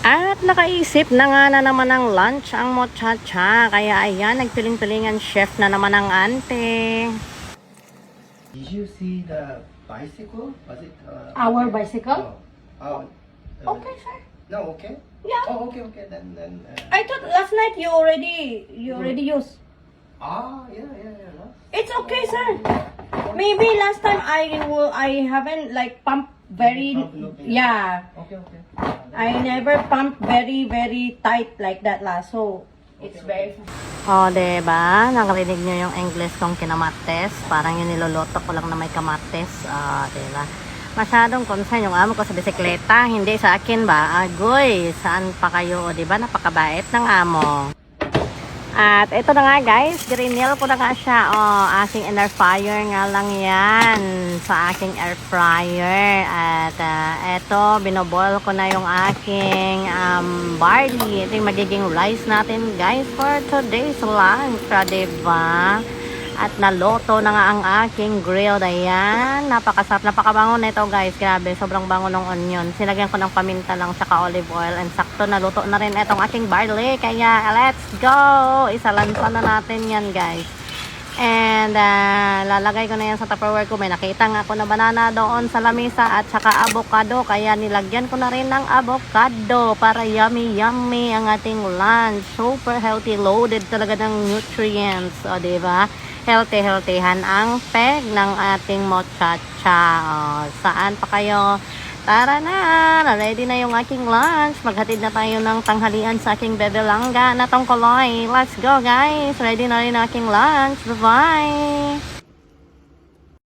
At nakaisip na naman ng lunch ang muchacha. Kaya ayan, nagpiling-pilingan chef na naman ang ante. Did you see the bicycle? Was it? Our bicycle? Okay, sir. No, okay. Yeah. Oh, okay, okay. Then. I thought last night you already used. Yeah. No? It's okay, sir. Maybe last time I haven't like pumped very yeah. Okay. I never pumped very tight like that lah. So it's very oh, diba? Nakarinig nyo yung English kong kinamates. Parang yung niloloto ko lang na may kamates. Diba? Masyadong concern yung amo ko sa bisikleta. Hindi sa akin ba? Agoy, saan pa kayo? Diba? Napakabait ng amo. At ito na nga guys, grinil ko na nga siya. Aking air fryer nga lang yan sa aking air fryer. At ito, binoboil ko na yung aking barley. Ito yung magiging rice natin guys for today's lunch. Diba? At naloto na nga ang aking grilled. Ayan, napakasarap, napakabango na ito guys. Grabe, sobrang bango ng onion. Sinagyan ko ng paminta lang tsaka olive oil. And sakto, naluto na rin itong aking barley. Kaya, let's go! Isalansa na natin yan guys. And, lalagay ko na yan sa Tupperware ko. May nakita nga ako na banana doon sa lamesa at saka avocado. Kaya nilagyan ko na rin ng avocado para yummy ang ating lunch. Super healthy, loaded talaga ng nutrients. O, diba? Healthy-healthyhan ang peg ng ating muchacha. Saan pa kayo? Tara na! Ready na yung aking lunch. Maghatid na tayo ng tanghalian sa aking bebelangga na tongkoloy. Let's go guys! Ready na rin aking lunch. Bye-bye!